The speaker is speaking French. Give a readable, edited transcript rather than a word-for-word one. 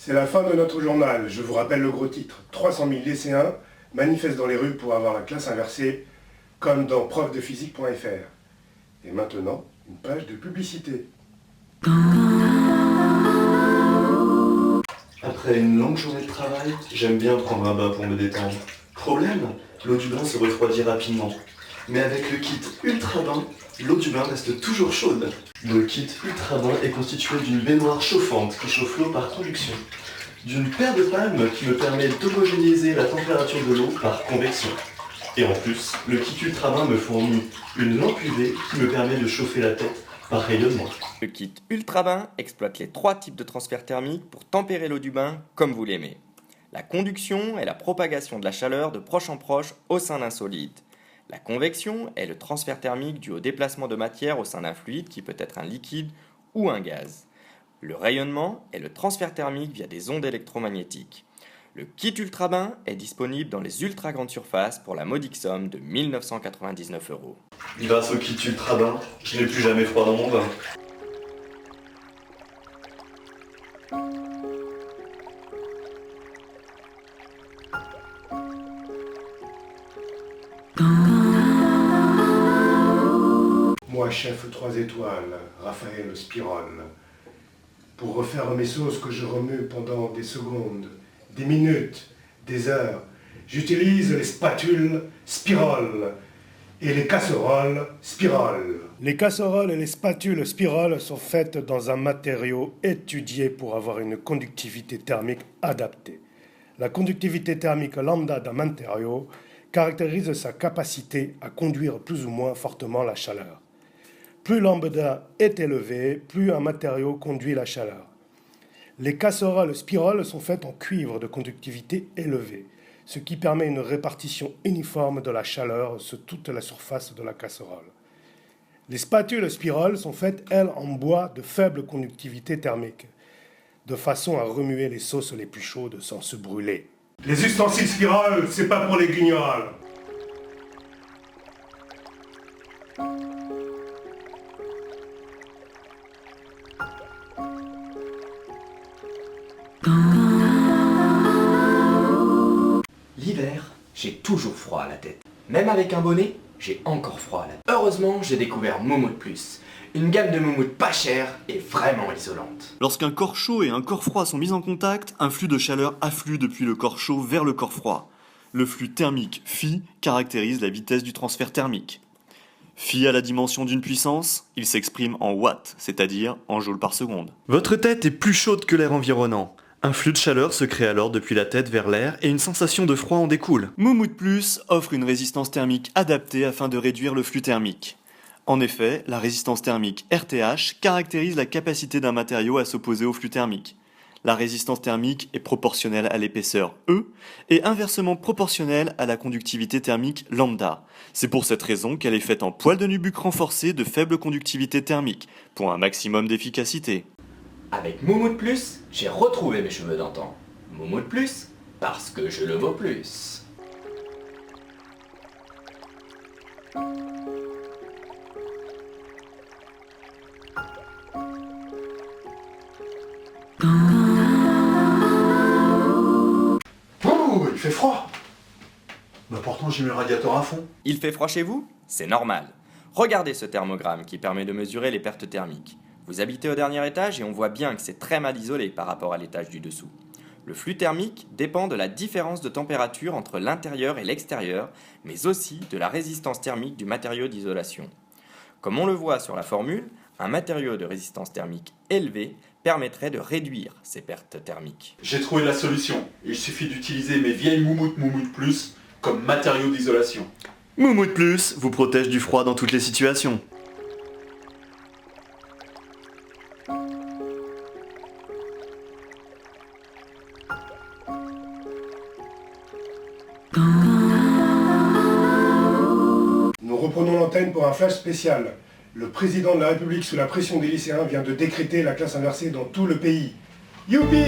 C'est la fin de notre journal. Je vous rappelle le gros titre. 300 000 lycéens manifestent dans les rues pour avoir la classe inversée, comme dans profdephysique.fr. Et maintenant, une page de publicité. Après une longue journée de travail, j'aime bien prendre un bain pour me détendre. Problème, l'eau du bain se refroidit rapidement. Mais avec le kit Ultra Bain, l'eau du bain reste toujours chaude. Le kit Ultra Bain est constitué d'une baignoire chauffante qui chauffe l'eau par conduction, d'une paire de palmes qui me permet d'homogénéiser la température de l'eau par convection. Et en plus, le kit Ultra Bain me fournit une lampe UV qui me permet de chauffer la tête par rayonnement. Le kit Ultra Bain exploite les 3 types de transfert thermique pour tempérer l'eau du bain comme vous l'aimez. La conduction est la propagation de la chaleur de proche en proche au sein d'un solide. La convection est le transfert thermique dû au déplacement de matière au sein d'un fluide qui peut être un liquide ou un gaz. Le rayonnement est le transfert thermique via des ondes électromagnétiques. Le kit Ultra Bain est disponible dans les ultra grandes surfaces pour la modique somme de 1 999 €. Grâce au kit Ultra Bain, je n'ai plus jamais froid dans mon bain. Moi, chef 3 étoiles, Raphaël Spirol. Pour refaire mes sauces que je remue pendant des secondes, des minutes, des heures, j'utilise les spatules Spirol et les casseroles Spirol. Les casseroles et les spatules Spirol sont faites dans un matériau étudié pour avoir une conductivité thermique adaptée. La conductivité thermique lambda d'un matériau caractérise sa capacité à conduire plus ou moins fortement la chaleur. Plus lambda est élevé, plus un matériau conduit la chaleur. Les casseroles Spirol sont faites en cuivre de conductivité élevée, ce qui permet une répartition uniforme de la chaleur sur toute la surface de la casserole. Les spatules Spirol sont faites, elles, en bois de faible conductivité thermique, de façon à remuer les sauces les plus chaudes sans se brûler. Les ustensiles Spirol, c'est pas pour les guignols. L'hiver, j'ai toujours froid à la tête. Même avec un bonnet, j'ai encore froid à la tête. Heureusement, j'ai découvert Moumout Plus, une gamme de moumoutes pas chère et vraiment isolante. Lorsqu'un corps chaud et un corps froid sont mis en contact, un flux de chaleur afflue depuis le corps chaud vers le corps froid. Le flux thermique phi caractérise la vitesse du transfert thermique. Phi a la dimension d'une puissance, il s'exprime en watts, c'est-à-dire en joules par seconde. Votre tête est plus chaude que l'air environnant. Un flux de chaleur se crée alors depuis la tête vers l'air et une sensation de froid en découle. Moumout Plus offre une résistance thermique adaptée afin de réduire le flux thermique. En effet, la résistance thermique RTH caractérise la capacité d'un matériau à s'opposer au flux thermique. La résistance thermique est proportionnelle à l'épaisseur E et inversement proportionnelle à la conductivité thermique lambda. C'est pour cette raison qu'elle est faite en poil de nubuck renforcé de faible conductivité thermique, pour un maximum d'efficacité. Avec Moumout Plus, j'ai retrouvé mes cheveux d'antan. Moumout Plus, parce que je le vaux plus. Oh, il fait froid. Bah pourtant j'ai mis le radiateur à fond. Il fait froid chez vous? C'est normal. Regardez ce thermogramme qui permet de mesurer les pertes thermiques. Vous habitez au dernier étage et on voit bien que c'est très mal isolé par rapport à l'étage du dessous. Le flux thermique dépend de la différence de température entre l'intérieur et l'extérieur, mais aussi de la résistance thermique du matériau d'isolation. Comme on le voit sur la formule, un matériau de résistance thermique élevée permettrait de réduire ces pertes thermiques. J'ai trouvé la solution. Il suffit d'utiliser mes vieilles Moumout Plus comme matériau d'isolation. Moumout Plus vous protège du froid dans toutes les situations. Nous reprenons l'antenne pour un flash spécial. Le président de la République, sous la pression des lycéens, vient de décréter la classe inversée dans tout le pays. Youpi!